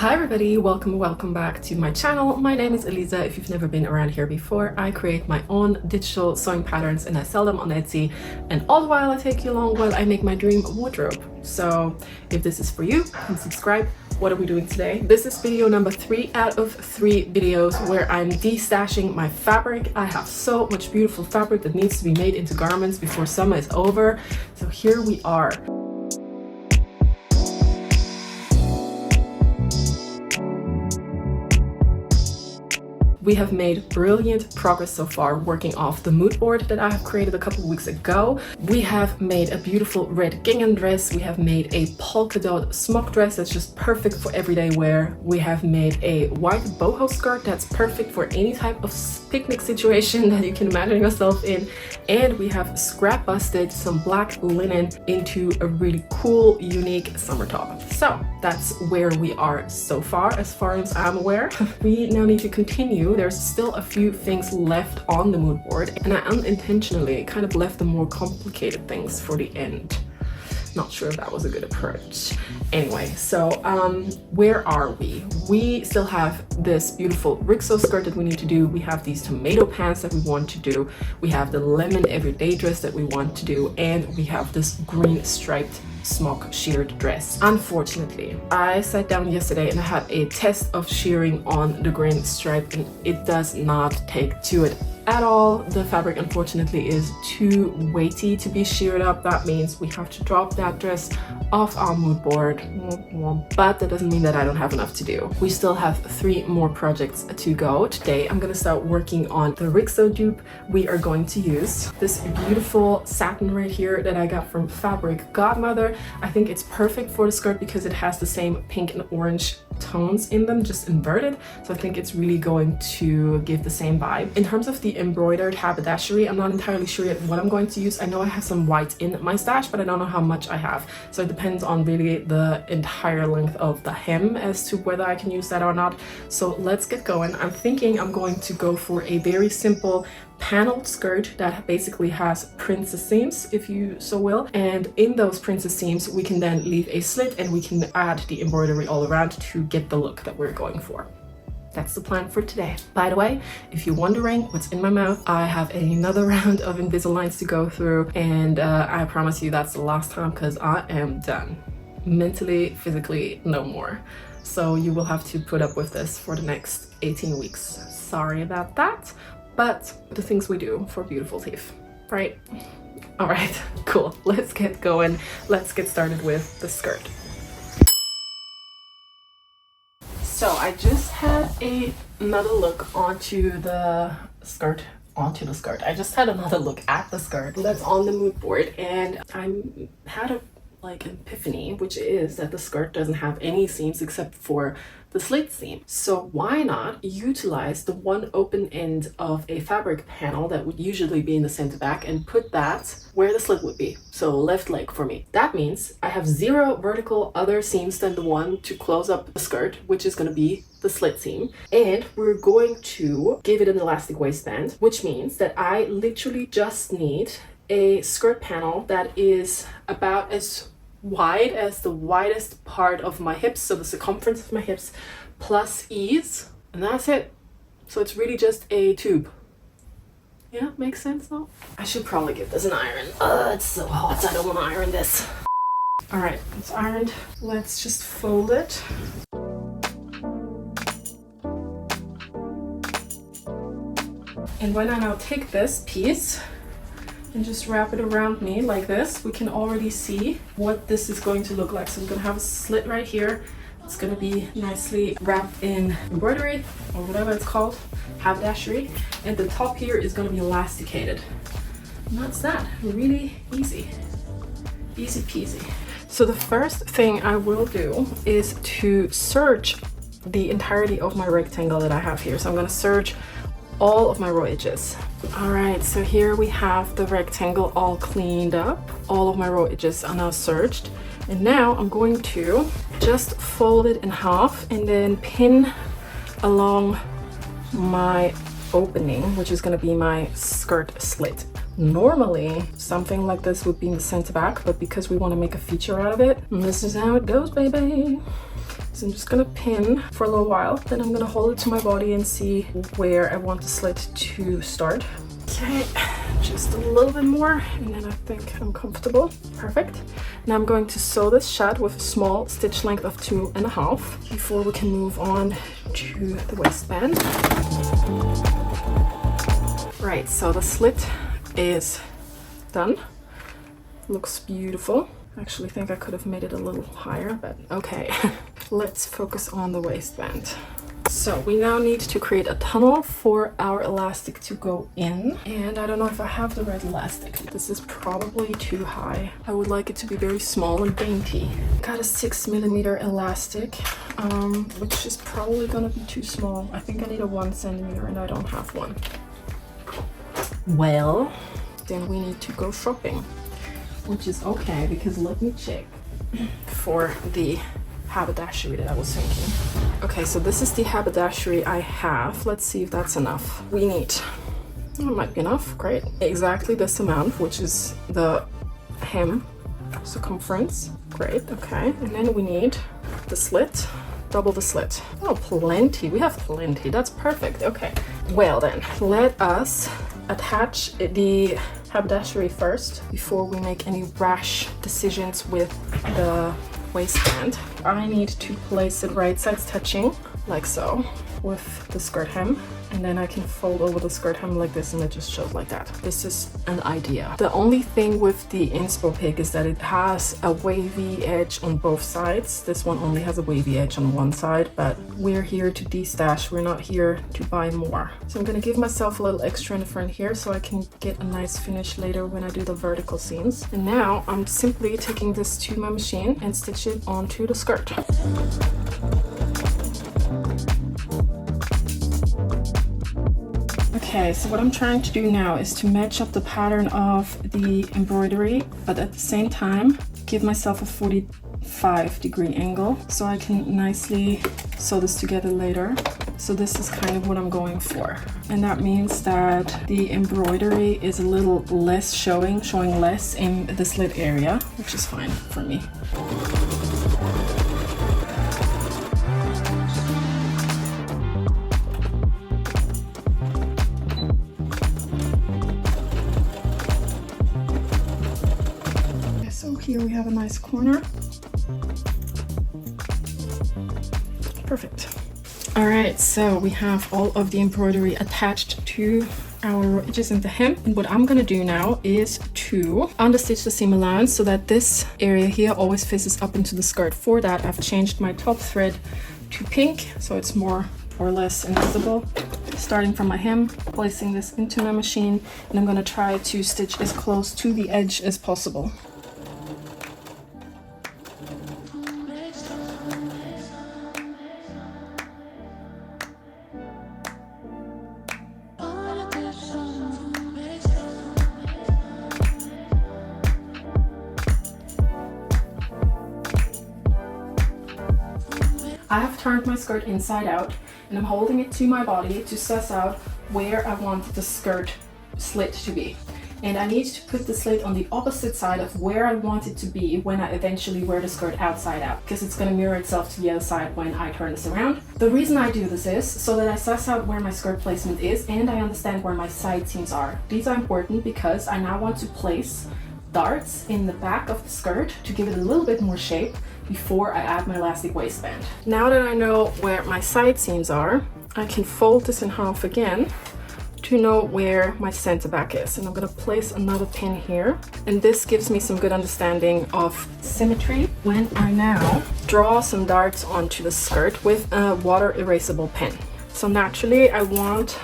Hi everybody, welcome back to my channel. My name is Elisa. If you've never been around here before, I create my own digital sewing patterns and I sell them on Etsy, and all the while I take you along while I make my dream wardrobe. So if this is for you, come subscribe. What are we doing today? This is video number 3 out of 3 videos where I'm destashing my fabric. I have so much beautiful fabric that needs to be made into garments before summer is over. So here we are. We have made brilliant progress so far working off the mood board that I have created a couple of weeks ago. We have made a beautiful red gingham dress. We have made a polka dot smock dress that's just perfect for everyday wear. We have made a white boho skirt that's perfect for any type of picnic situation that you can imagine yourself in. And we have scrap busted some black linen into a really cool, unique summer top. So that's where we are so far as I'm aware. We now need to continue. There's still a few things left on the mood board, and I unintentionally kind of left the more complicated things for the end. Not sure if that was a good approach. Anyway, so where are we? We still have this beautiful Rixo skirt that we need to do. We have these tomato pants that we want to do. We have the lemon everyday dress that we want to do, and we have this green striped smock sheared dress. Unfortunately, I sat down yesterday and I had a test of shearing on the green stripe, and it does not take to it at all. The fabric unfortunately is too weighty to be sheared up. That means we have to drop that dress off our mood board, but that doesn't mean that I don't have enough to do. We still have 3 more projects to go. Today I'm going to start working on the Rixo dupe. We are going to use this beautiful satin right here that I got from Fabric Godmother. I think it's perfect for the skirt because it has the same pink and orange tones in them, just inverted. So I think it's really going to give the same vibe. In terms of the embroidered haberdashery, I'm not entirely sure yet what I'm going to use. I know I have some white in my stash, but I don't know how much I have. So it depends on really the entire length of the hem as to whether I can use that or not. So let's get going. I'm thinking I'm going to go for a very simple paneled skirt that basically has princess seams, if you so will, and in those princess seams we can then leave a slit and we can add the embroidery all around to get the look that we're going for. That's the plan for today. By the way, if you're wondering what's in my mouth, I have another round of Invisaligns to go through, and I promise you that's the last time because I am done. Mentally, physically, no more. So you will have to put up with this for the next 18 weeks. Sorry about that. But the things we do for beautiful teeth, right? All right, cool. Let's get going. Let's get started with the skirt. So I just had another look onto the skirt. I just had another look at the skirt that's on the mood board, and I had a epiphany, which is that the skirt doesn't have any seams except for the slit seam. So why not utilize the one open end of a fabric panel that would usually be in the center back and put that where the slit would be, so left leg for me. That means I have 0 vertical other seams than the one to close up the skirt, which is going to be the slit seam, and we're going to give it an elastic waistband, which means that I literally just need a skirt panel that is about as wide as the widest part of my hips, so the circumference of my hips plus ease, and that's it. So it's really just a tube. Yeah, makes sense though? I should probably give this an iron. It's so hot, I don't want to iron this. All right, it's ironed. Let's just fold it. And when I now take this piece and just wrap it around me like this, we can already see what this is going to look like. So I'm gonna have a slit right here. It's gonna be nicely wrapped in embroidery or whatever it's called, haberdashery, and the top here is gonna be elasticated. And that's that. Really easy peasy. So the first thing I will do is to serge the entirety of my rectangle that I have here. So I'm gonna serge all of my raw edges. All right, so here we have the rectangle all cleaned up. All of my raw edges are now serged, and now I'm going to just fold it in half and then pin along my opening, which is going to be my skirt slit. Normally something like this would be in the center back, but because we want to make a feature out of it, this is how it goes, baby. So I'm just gonna pin for a little while, then I'm gonna hold it to my body and see where I want the slit to start. Okay, just a little bit more, and then I think I'm comfortable. Perfect. Now I'm going to sew this shut with a small stitch length of 2.5 before we can move on to the waistband. Right, so the slit is done. Looks beautiful. I actually think I could have made it a little higher, but okay. Let's focus on the waistband. So we now need to create a tunnel for our elastic to go in. And I don't know if I have the right elastic. This is probably too high. I would like it to be very small and dainty. Got a 6mm elastic, which is probably gonna be too small. I think I need a 1cm and I don't have one. Well, then we need to go shopping, which is okay because let me check for the haberdashery that I was thinking. Okay, so this is the haberdashery I have. Let's see if that's enough. We need, oh, it might be enough, great. Exactly this amount, which is the hem circumference. Great, okay. And then we need the slit, double the slit. Oh, plenty, we have plenty, that's perfect, okay. Well then, let us attach the haberdashery first before we make any rash decisions with the waistband. I need to place it right sides touching, like so, with the skirt hem, and then I can fold over the skirt hem like this and it just shows like that. This is an idea. The only thing with the inspo pick is that it has a wavy edge on both sides. This one only has a wavy edge on one side, but we're here to destash, we're not here to buy more. So I'm gonna give myself a little extra in the front here so I can get a nice finish later when I do the vertical seams. And now I'm simply taking this to my machine and stitch it onto the skirt. Okay, so what I'm trying to do now is to match up the pattern of the embroidery, but at the same time give myself a 45-degree angle so I can nicely sew this together later. So this is kind of what I'm going for. And that means that the embroidery is a little less showing less in the slit area, which is fine for me. So here we have a nice corner. Perfect. All right, so we have all of the embroidery attached to our edges and the hem. And what I'm gonna do now is to understitch the seam allowance so that this area here always faces up into the skirt. For that, I've changed my top thread to pink, so it's more or less invisible. Starting from my hem, placing this into my machine, and I'm gonna try to stitch as close to the edge as possible. I have turned my skirt inside out and I'm holding it to my body to suss out where I want the skirt slit to be. And I need to put the slit on the opposite side of where I want it to be when I eventually wear the skirt outside out, because it's going to mirror itself to the other side when I turn this around. The reason I do this is so that I suss out where my skirt placement is and I understand where my side seams are. These are important because I now want to place darts in the back of the skirt to give it a little bit more shape before I add my elastic waistband. Now that I know where my side seams are, I can fold this in half again to know where my center back is. And I'm gonna place another pin here. And this gives me some good understanding of symmetry when I now draw some darts onto the skirt with a water erasable pen. So naturally I want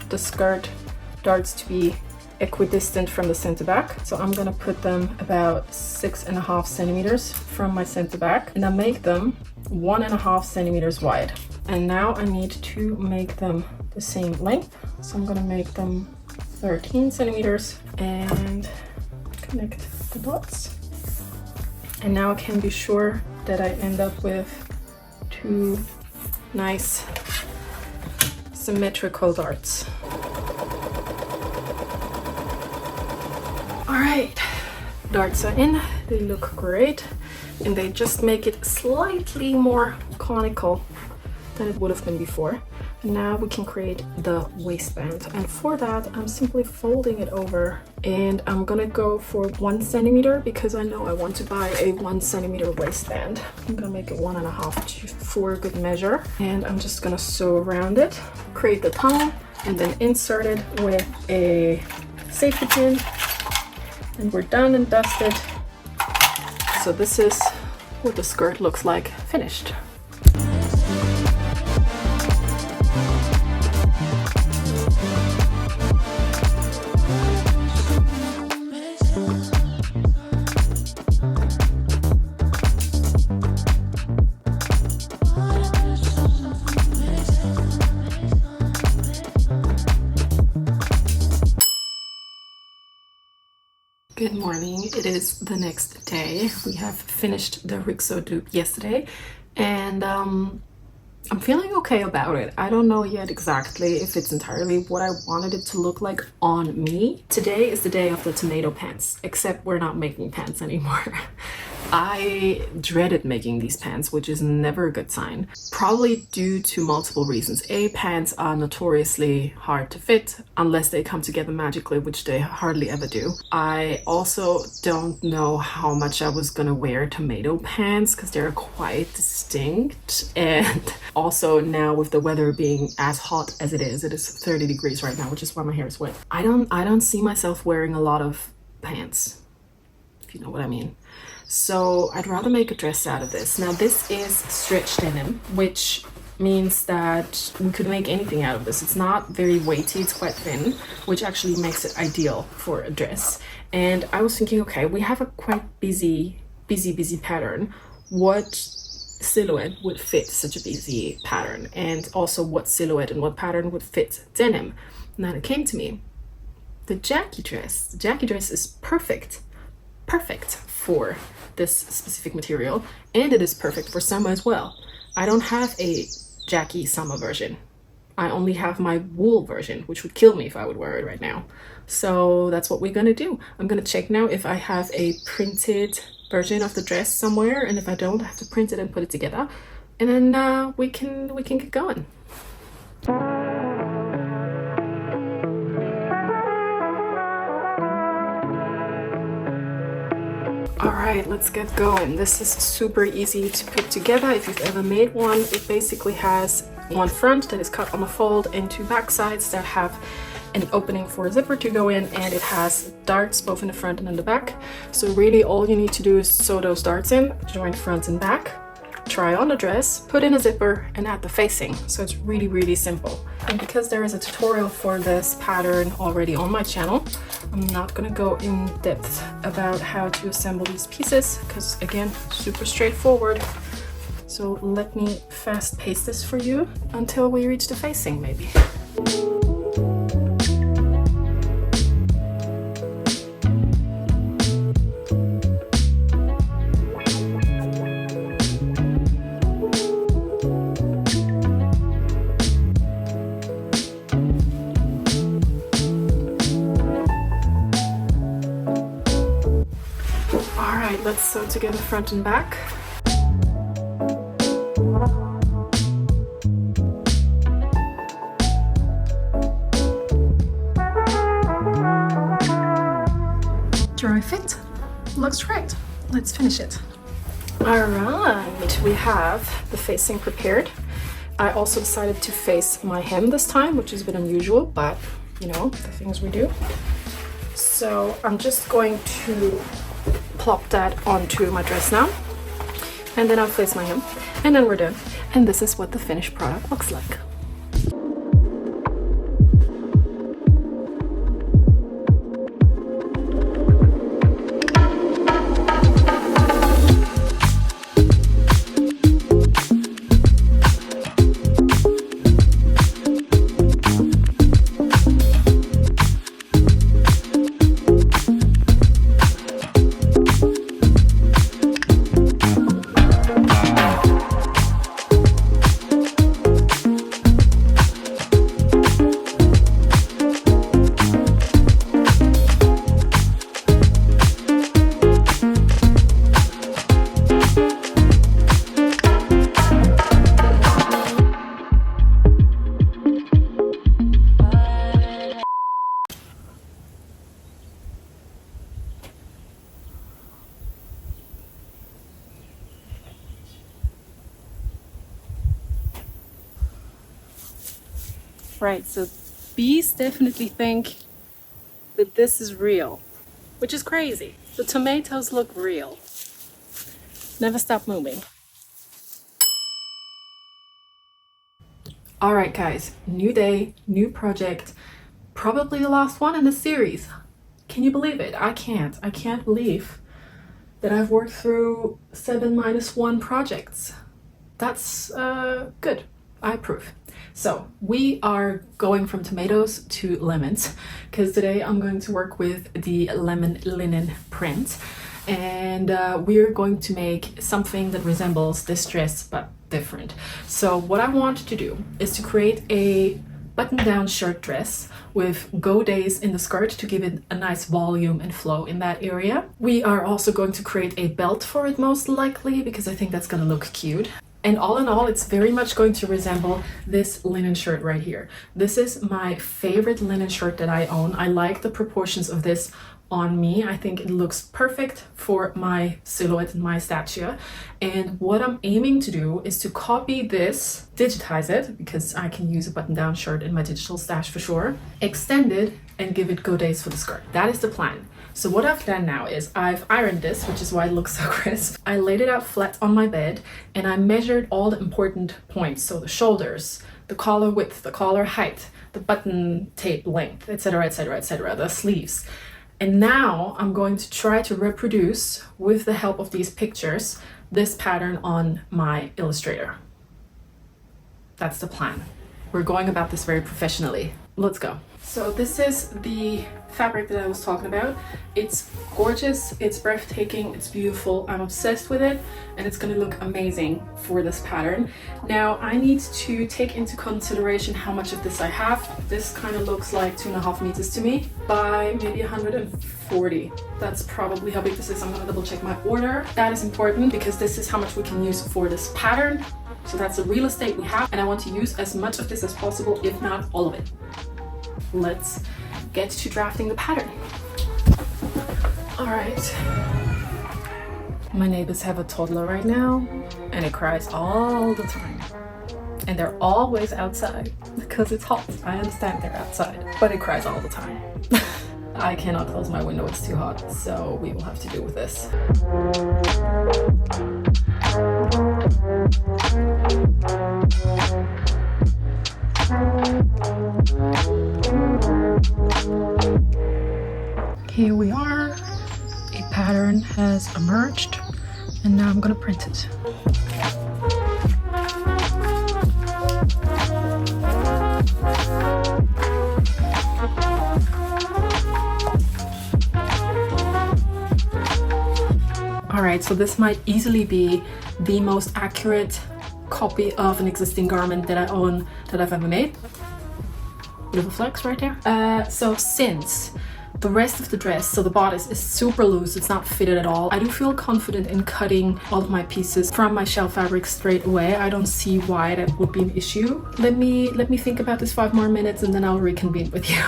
the skirt darts to be equidistant from the center back. So I'm gonna put them about 6.5 centimeters from my center back, and I make them 1.5 centimeters wide. And now I need to make them the same length. So I'm gonna make them 13 centimeters and connect the dots. And now I can be sure that I end up with two nice symmetrical darts. All right, darts are in, they look great, and they just make it slightly more conical than it would have been before. And now we can create the waistband, and for that I'm simply folding it over, and I'm gonna go for 1 centimeter because I know I want to buy a 1 centimeter waistband. I'm gonna make it 1.5 for good measure, and I'm just gonna sew around it, create the tunnel, and then insert it with a safety pin, and we're done and dusted. So this is what the skirt looks like finished. Good morning. It is the next day. We have finished the Rixo dupe yesterday, and I'm feeling okay about it. I don't know yet exactly if it's entirely what I wanted it to look like on me. Today is the day of the tomato pants, except we're not making pants anymore. I dreaded making these pants, which is never a good sign, probably due to multiple reasons. A, pants are notoriously hard to fit unless they come together magically, which they hardly ever do. I also don't know how much I was gonna wear tomato pants because they're quite distinct, and also now with the weather being as hot as it is 30 degrees right now, which is why my hair is wet. I don't see myself wearing a lot of pants, if you know what I mean. So I'd rather make a dress out of this. Now this is stretch denim, which means that we could make anything out of this. It's not very weighty, it's quite thin, which actually makes it ideal for a dress. And I was thinking, okay, we have a quite busy pattern. What silhouette would fit such a busy pattern? And also what silhouette and what pattern would fit denim? And then it came to me, the Jackie dress. The Jackie dress is perfect for this specific material, and it is perfect for summer as well. I don't have a Jackie summer version. I only have my wool version, which would kill me if I would wear it right now. So that's what we're gonna do. I'm gonna check now if I have a printed version of the dress somewhere, and if I don't, I have to print it and put it together, and then we can get going. Alright, let's get going. This is super easy to put together. If you've ever made one, it basically has one front that is cut on a fold and two back sides that have an opening for a zipper to go in, and it has darts both in the front and in the back. So really all you need to do is sew those darts in, join front and back, try on the dress, put in a zipper, and add the facing. So it's really simple. And because there is a tutorial for this pattern already on my channel, I'm not gonna go in depth about how to assemble these pieces because, again, super straightforward. So let me fast paste this for you until we reach the facing maybe. Let's sew together front and back. Dry fit. Looks great. Let's finish it. Alright, we have the facing prepared. I also decided to face my hem this time, which is a bit unusual, but you know, the things we do. So I'm just going to plop that onto my dress now, and then I'll face my hem, and then we're done. And this is what the finished product looks like. Right, so bees definitely think that this is real, which is crazy. The tomatoes look real. Never stop moving. All right, guys, new day, new project, probably the last one in the series. Can you believe it? I can't. I can't believe that I've worked through 7-1 projects. That's good. I approve. So we are going from tomatoes to lemons because today I'm going to work with the lemon linen print, and we're going to make something that resembles this dress but different. So what I want to do is to create a button-down shirt dress with godets in the skirt to give it a nice volume and flow in that area. We are also going to create a belt for it most likely because I think that's going to look cute. And all in all, it's very much going to resemble this linen shirt right here. This is my favorite linen shirt that I own. I like the proportions of this on me. I think it looks perfect for my silhouette and my stature. And what I'm aiming to do is to copy this, digitize it, because I can use a button-down shirt in my digital stash for sure, extend it, and give it godets for the skirt. That is the plan. So what I've done now is I've ironed this, which is why it looks so crisp. I laid it out flat on my bed and I measured all the important points. So the shoulders, the collar width, the collar height, the button tape length, etc., etc., etc., the sleeves. And now I'm going to try to reproduce, with the help of these pictures, this pattern on my Illustrator. That's the plan. We're going about this very professionally. Let's go. So this is the fabric that I was talking about. It's gorgeous, it's breathtaking, it's beautiful. I'm obsessed with it and it's gonna look amazing for this pattern. Now I need to take into consideration how much of this I have. This kind of looks like 2.5 meters to me by maybe 140. That's probably how big this is. I'm gonna double check my order. That is important because this is how much we can use for this pattern. So that's the real estate we have and I want to use as much of this as possible, if not all of it. Let's get to drafting the pattern. All right. My neighbors have a toddler right now and it cries all the time. And they're always outside because it's hot. I understand they're outside, but it cries all the time. I cannot close my window, it's too hot, so we will have to deal with this. Here we are, a pattern has emerged, and now I'm gonna print it. All right, so this might easily be the most accurate copy of an existing garment that I own that I've ever made. Little flex right there. So since the rest of the dress, so the bodice, is super loose, it's not fitted at all, I do feel confident in cutting all of my pieces from my shell fabric straight away. I don't see why that would be an issue. Let me think about this 5 more minutes and then I'll reconvene with you.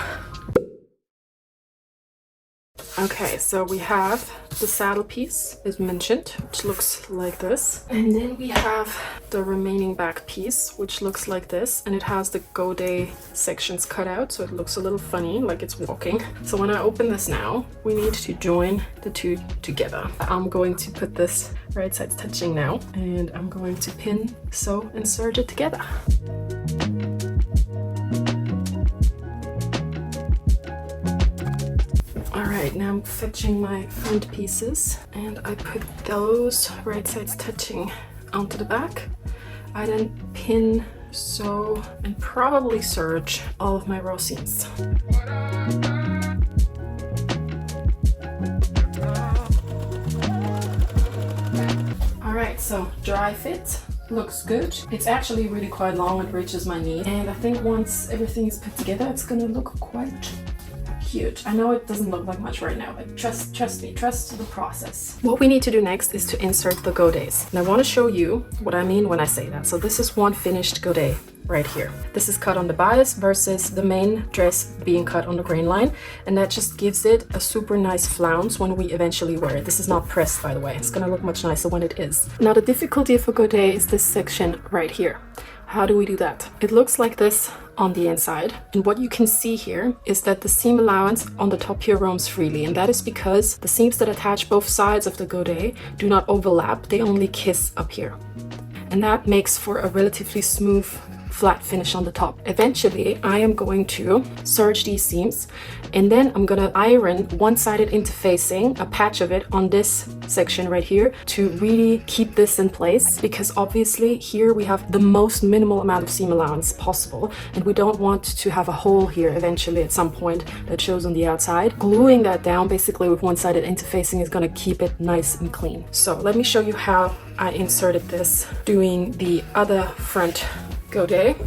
Okay, so we have the saddle piece, as mentioned, which looks like this. And then we have the remaining back piece, which looks like this. And it has the godet sections cut out, so it looks a little funny, like it's walking. So when I open this now, we need to join the two together. I'm going to put this right sides touching now, and I'm going to pin, sew, and serge it together. Alright, now I'm fetching my front pieces and I put those right sides touching onto the back. I then pin, sew, and probably serge all of my row seams. Alright, so dry fit. Looks good. It's actually really quite long, it reaches my knee. And I think once everything is put together, it's gonna look quite huge. I know it doesn't look like much right now, but trust me, trust the process. What we need to do next is to insert the godets. And I want to show you what I mean when I say that. So this is one finished godet right here. This is cut on the bias versus the main dress being cut on the grain line. And that just gives it a super nice flounce when we eventually wear it. This is not pressed, by the way. It's gonna look much nicer when it is. Now the difficulty of a godet is this section right here. How do we do that? It looks like this on the inside. And what you can see here is that the seam allowance on the top here roams freely, and that is because the seams that attach both sides of the godet do not overlap, they only kiss up here. And that makes for a relatively smooth flat finish on the top. Eventually, I am going to serge these seams, and then I'm gonna iron one-sided interfacing, a patch of it on this section right here, to really keep this in place, because obviously here we have the most minimal amount of seam allowance possible, and we don't want to have a hole here eventually at some point that shows on the outside. Gluing that down basically with one-sided interfacing is gonna keep it nice and clean. So let me show you how I inserted this doing the other front godet.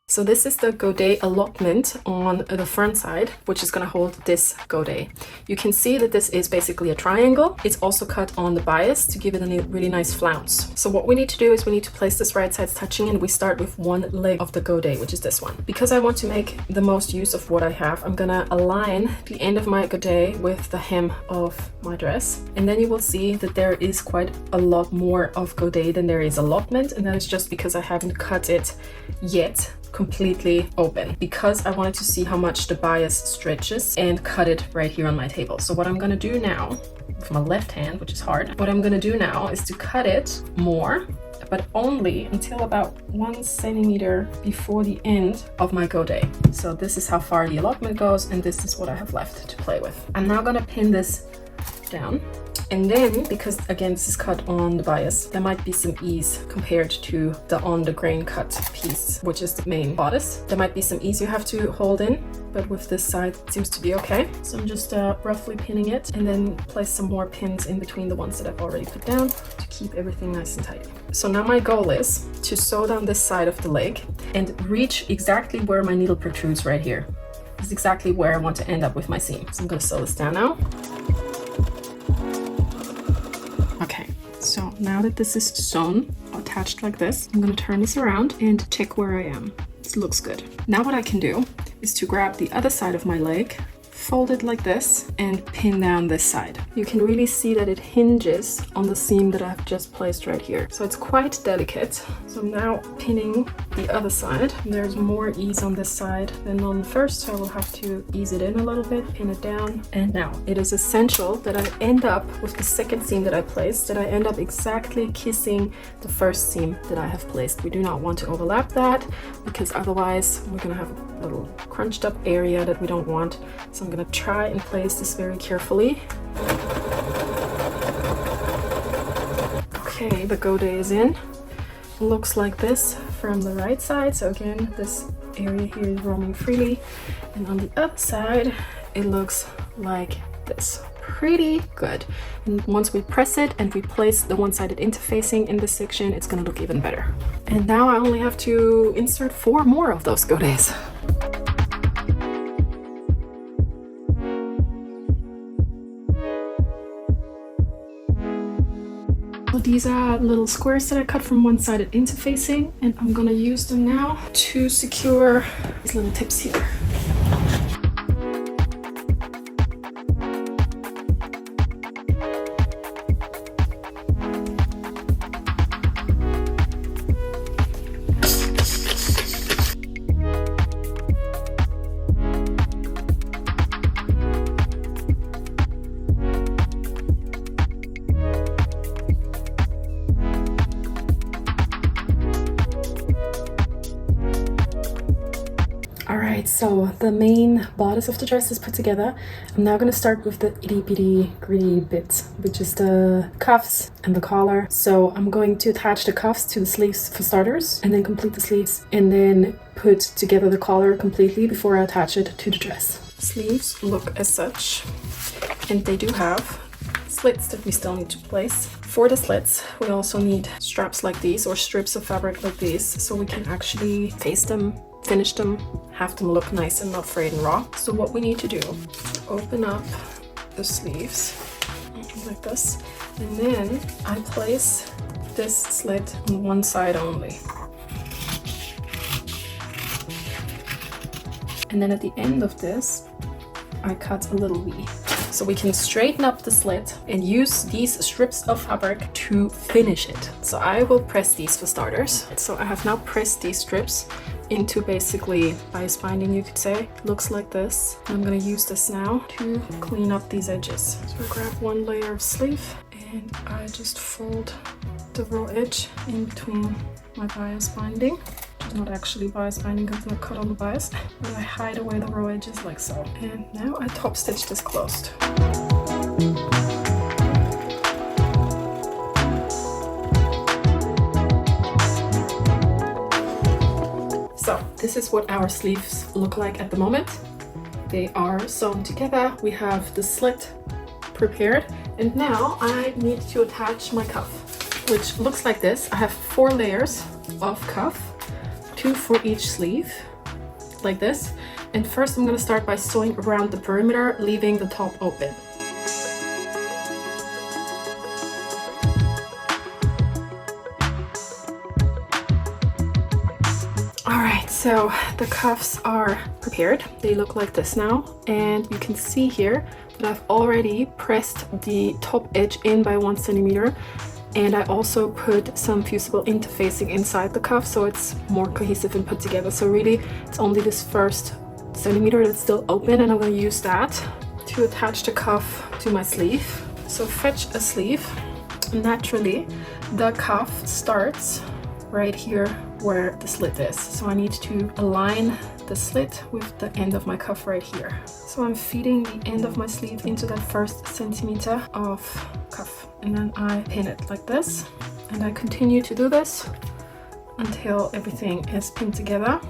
So this is the godet allotment on the front side, which is going to hold this godet. You can see that this is basically a triangle. It's also cut on the bias to give it a really nice flounce. So what we need to do is we need to place this right sides touching, and we start with one leg of the godet, which is this one. Because I want to make the most use of what I have, I'm going to align the end of my godet with the hem of my dress. And then you will see that there is quite a lot more of godet than there is allotment, and that is just because I haven't cut it yet completely open, because I wanted to see how much the bias stretches and cut it right here on my table. So what I'm gonna do now with my left hand, which is hard, what I'm gonna do now is to cut it more, but only until about 1 centimeter before the end of my godet. So this is how far the allotment goes, and this is what I have left to play with. I'm now gonna pin this down. And then, because again this is cut on the bias, there might be some ease compared to the on the grain cut piece, which is the main bodice. There might be some ease you have to hold in, but with this side it seems to be okay. So I'm just roughly pinning it, and then place some more pins in between the ones that I've already put down to keep everything nice and tight. So now my goal is to sew down this side of the leg and reach exactly where my needle protrudes right here. This is exactly where I want to end up with my seam. So I'm going to sew this down now. Okay, so now that this is sewn, attached like this, I'm going to turn this around and check where I am. This looks good. Now what I can do is to grab the other side of my leg, fold it like this, and pin down this side. You can really see that it hinges on the seam that I've just placed right here. So it's quite delicate. So I'm now pinning the other side. There's more ease on this side than on the first, so I will have to ease it in a little bit, pin it down. And now it is essential that I end up with the second seam that I placed, that I end up exactly kissing the first seam that I have placed. We do not want to overlap that, because otherwise we're gonna have a little crunched up area that we don't want. So I'm gonna try and place this very carefully. Okay, the godet is in. It looks like this from the right side. So again, this area here is roaming freely. And on the other side, it looks like this. Pretty good. And once we press it and we place the one-sided interfacing in this section, it's gonna look even better. And now I only have to insert 4 more of those godets. These are little squares that I cut from one-sided interfacing, and I'm gonna use them now to secure these little tips here. Alright, so the main bodice of the dress is put together. I'm now going to start with the itty bitty gritty bit, which is the cuffs and the collar. So I'm going to attach the cuffs to the sleeves for starters, and then complete the sleeves, and then put together the collar completely before I attach it to the dress. Sleeves look as such, and they do have slits that we still need to place. For the slits, we also need straps like these, or strips of fabric like these, so we can actually face them, finish them, have them look nice and not frayed and raw. So what we need to do, open up the sleeves like this, and then I place this slit on one side only. And then at the end of this, I cut a little V. So we can straighten up the slit and use these strips of fabric to finish it. So I will press these for starters. So I have now pressed these strips into basically bias binding, you could say. Looks like this. I'm gonna use this now to clean up these edges. So I grab one layer of sleeve and I just fold the raw edge in between my bias binding. It's not actually bias binding because it's not cut on the bias, but I hide away the raw edges like so. And now I top stitch this closed. So this is what our sleeves look like at the moment. They are sewn together. We have the slit prepared, and now I need to attach my cuff, which looks like this. I have 4 layers of cuff, 2 for each sleeve, like this. And first I'm going to start by sewing around the perimeter, leaving the top open. Alright, so the cuffs are prepared. They look like this now, and you can see here that I've already pressed the top edge in by 1 centimeter. And I also put some fusible interfacing inside the cuff so it's more cohesive and put together. So really, it's only this first centimeter that's still open, and I'm going to use that to attach the cuff to my sleeve. So fetch a sleeve. Naturally, the cuff starts right here where the slit is. So I need to align the slit with the end of my cuff right here. So I'm feeding the end of my sleeve into that first centimeter of cuff, and then I pin it like this, and I continue to do this until everything is pinned together.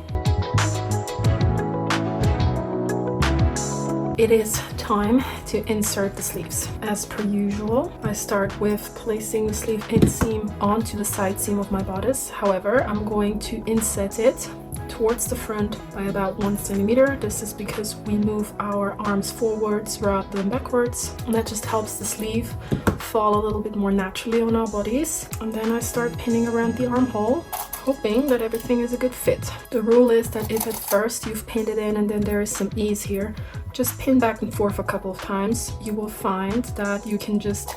It is time to insert the sleeves. As per usual, I start with placing the sleeve inseam onto the side seam of my bodice. However, I'm going to inset it towards the front by about 1 centimeter. This is because we move our arms forwards rather than backwards, and that just helps the sleeve fall a little bit more naturally on our bodies. And then I start pinning around the armhole, hoping that everything is a good fit. The rule is that if at first you've pinned it in and then there is some ease here, just pin back and forth a couple of times. You will find that you can just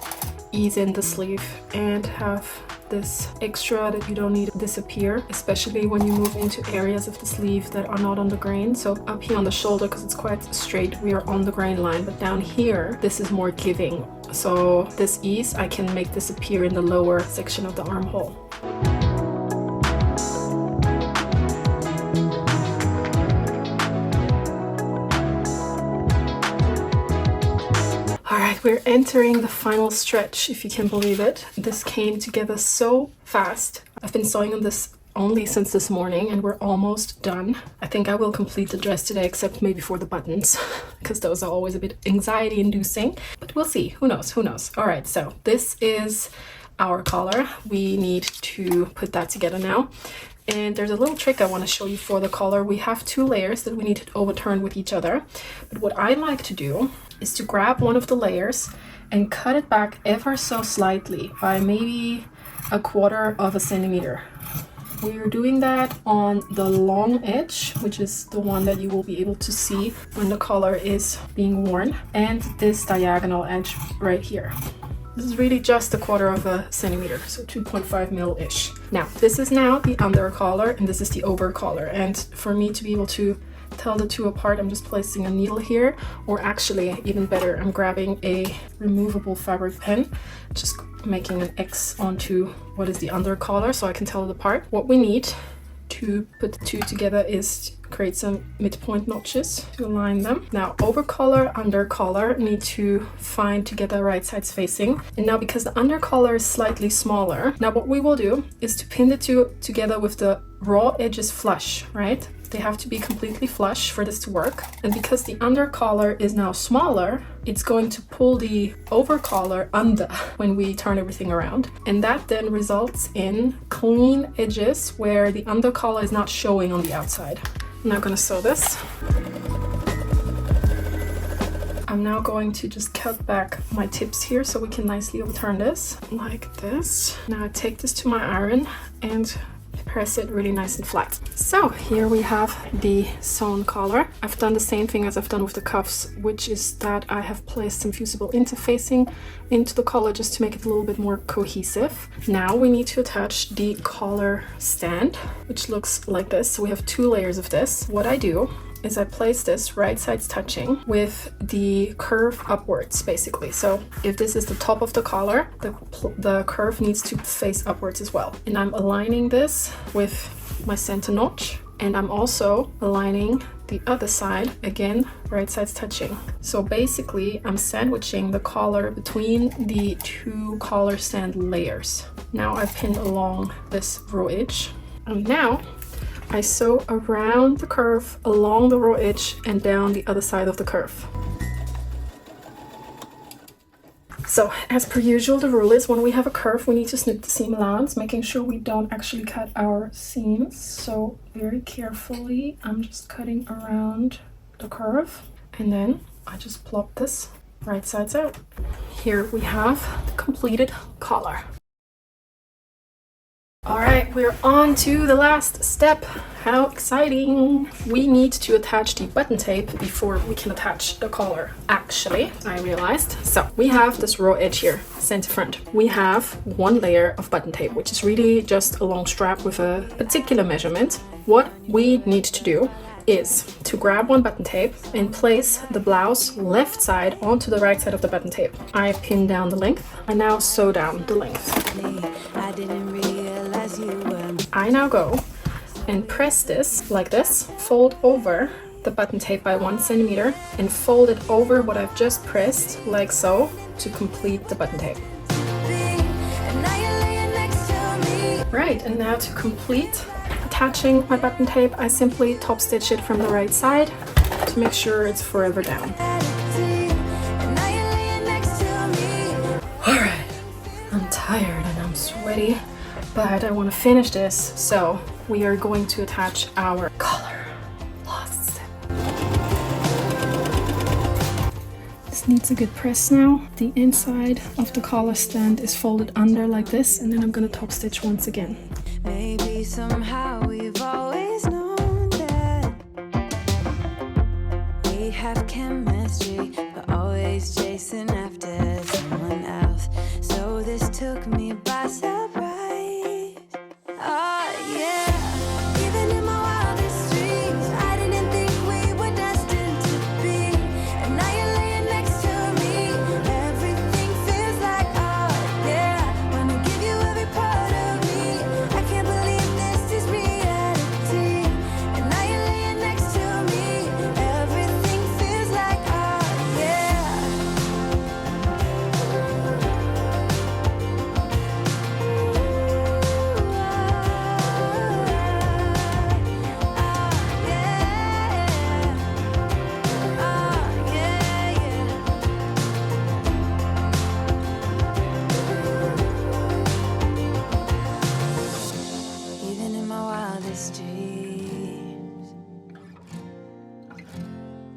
ease in the sleeve and have this extra that you don't need to disappear, especially when you move into areas of the sleeve that are not on the grain. So up here on the shoulder, because it's quite straight, we are on the grain line, but down here this is more giving. So this ease, I can make this appear in the lower section of the armhole. Alright, we're entering the final stretch, if you can believe it. This came together so fast. I've been sewing on this only since this morning and we're almost done. I think I will complete the dress today, except maybe for the buttons, because those are always a bit anxiety inducing, but we'll see. Who knows? Who knows? Alright, so this is our collar. We need to put that together now. And there's a little trick I want to show you for the collar. We have 2 layers that we need to overturn with each other. But what I like to do is to grab one of the layers and cut it back ever so slightly by maybe 1/4 centimeter. We are doing that on the long edge, which is the one that you will be able to see when the collar is being worn, and this diagonal edge right here. This is really just 1/4 centimeter, so 2.5 mil-ish. Now, this is now the under collar and this is the over collar. And for me to be able to tell the two apart, I'm just placing a needle here, or actually even better, I'm grabbing a removable fabric pen, just making an X onto what is the under collar so I can tell it apart. What we need to put the two together is create some midpoint notches to align them. Now, over collar, under collar need to find together right sides facing. And now because the under collar is slightly smaller, now what we will do is to pin the two together with the raw edges flush, right? They have to be completely flush for this to work. And because the under collar is now smaller, it's going to pull the over collar under when we turn everything around. And that then results in clean edges where the under collar is not showing on the outside. I'm now going to sew this. I'm now going to just cut back my tips here so we can nicely overturn this like this. Now I take this to my iron and press it really nice and flat. So here we have the sewn collar. I've done the same thing as I've done with the cuffs, which is that I have placed some fusible interfacing into the collar just to make it a little bit more cohesive. Now we need to attach the collar stand, which looks like this. So we have 2 layers of this. What I do is I place this right sides touching with the curve upwards, basically. So if this is the top of the collar, the curve needs to face upwards as well. And I'm aligning this with my center notch, and I'm also aligning the other side, again, right sides touching. So basically I'm sandwiching the collar between the 2 collar stand layers. Now I've pinned along this raw edge, and now I sew around the curve, along the raw edge, and down the other side of the curve. So as per usual, the rule is when we have a curve, we need to snip the seam allowance, making sure we don't actually cut our seams. So very carefully, I'm just cutting around the curve, and then I just plop this right sides out. Here we have the completed collar. All right, we're on to the last step. How exciting! We need to attach the button tape before we can attach the collar. Actually, I realized. So we have this raw edge here, center front. We have 1 layer of button tape, which is really just a long strap with a particular measurement. What we need to do is to grab 1 button tape and place the blouse left side onto the right side of the button tape. I pin down the length. I now sew down the length. I now go and press this like this, fold over the button tape by 1 centimeter and fold it over what I've just pressed, like so, to complete the button tape. Right, and now to complete attaching my button tape, I simply top stitch it from the right side to make sure it's forever down. Alright, I'm tired and I'm sweaty, but I want to finish this, so we are going to attach our collar. Last step. This needs a good press now. The inside of the collar stand is folded under like this, and then I'm going to top stitch once again. Maybe somehow we've always known that we have chemistry, but always chasing after someone else. So this took me by surprise. Oh yeah, even in my wildest dreams, I didn't think we were destined to be. And now you're laying next to me. Everything feels like, oh yeah, wanna give you every part of me. I can't believe this is reality. And now you're laying next to me. Everything feels like, oh yeah. Even in my wildest dreams,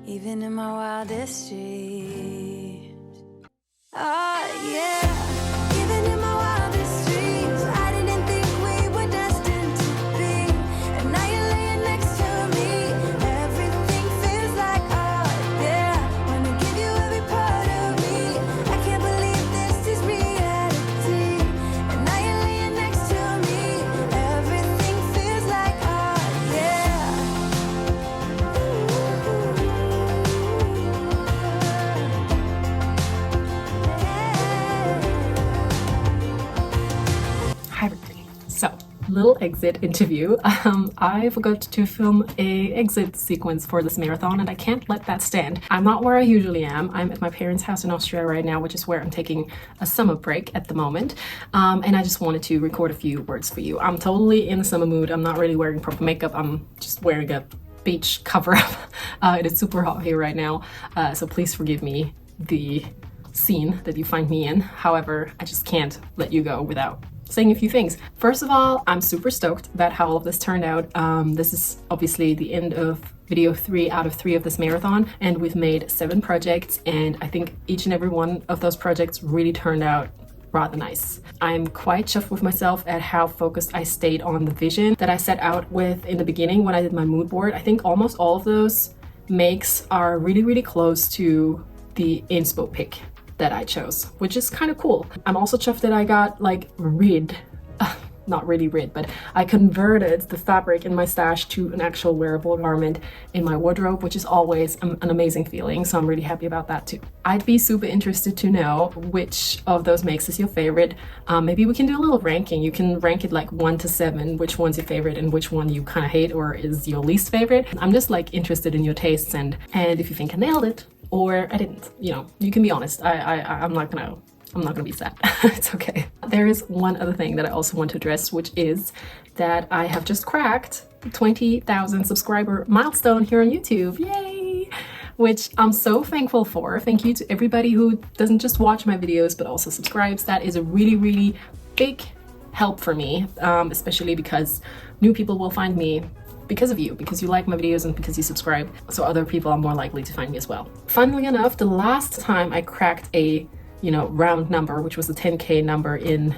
even in my wildest dreams, oh yeah, even in my wildest dreams, I didn't think we were destined to be. And now you're laying next to me. Everything feels like, oh yeah, wanna give you every part of me. I can't believe this is reality. And now you're laying next to me. Everything feels like, oh yeah. Hi everybody. So, little exit interview. I forgot to film a exit sequence for this marathon and I can't let that stand. I'm not where I usually am. I'm at my parents' house in Austria right now, which is where I'm taking a summer break at the moment. And I just wanted to record a few words for you. I'm totally in the summer mood. I'm not really wearing proper makeup. I'm just wearing a beach cover up. It is super hot here right now. So please forgive me the scene that you find me in. However, I just can't let you go without saying a few things. First of all, I'm super stoked about how all of this turned out. This is obviously the end of video 3 out of 3 of this marathon, and we've made 7 projects, and I think each and every one of those projects really turned out rather nice. I'm quite chuffed with myself at how focused I stayed on the vision that I set out with in the beginning when I did my mood board. I think almost all of those makes are really close to the inspo pick that I chose, which is kind of cool. I'm also chuffed that I got like not really rid, but I converted the fabric in my stash to an actual wearable garment in my wardrobe, which is always an amazing feeling. So I'm really happy about that too. I'd be super interested to know which of those makes is your favorite. Maybe we can do a little ranking. You can rank it like 1 to 7, which one's your favorite and which one you kind of hate or is your least favorite. I'm just like interested in your tastes and if you think I nailed it or I didn't, you know, you can be honest. I'm not gonna be sad. It's okay. There is one other thing that I also want to address, which is that I have just cracked the 20,000 subscriber milestone here on YouTube. Yay! Which I'm so thankful for. Thank you to everybody who doesn't just watch my videos, but also subscribes. That is a really big help for me, especially because new people will find me because of you, because you like my videos and because you subscribe. So other people are more likely to find me as well. Funnily enough, the last time I cracked a round number, which was the 10K number in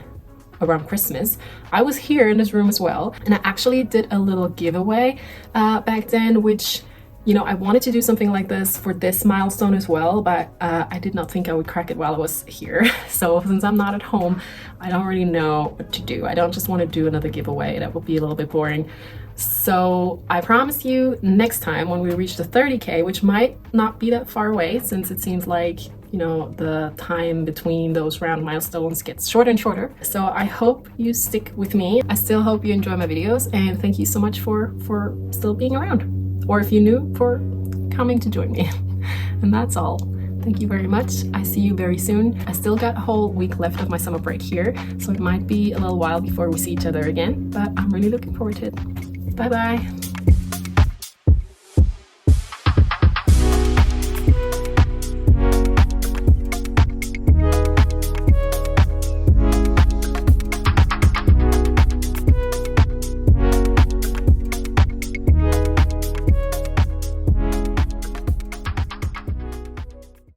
around Christmas, I was here in this room as well, and I actually did a little giveaway back then, which I wanted to do something like this for this milestone as well, but I did not think I would crack it while I was here. So since I'm not at home, I don't really know what to do. I don't just want to do another giveaway. That would be a little bit boring. So I promise you next time when we reach the 30K, which might not be that far away since it seems like the time between those round milestones gets shorter and shorter. So I hope you stick with me. I still hope you enjoy my videos, and thank you so much for still being around, or if you're new, for coming to join me. And that's all. Thank you very much. I see you very soon. I still got a whole week left of my summer break here, so it might be a little while before we see each other again, but I'm really looking forward to it. Bye bye.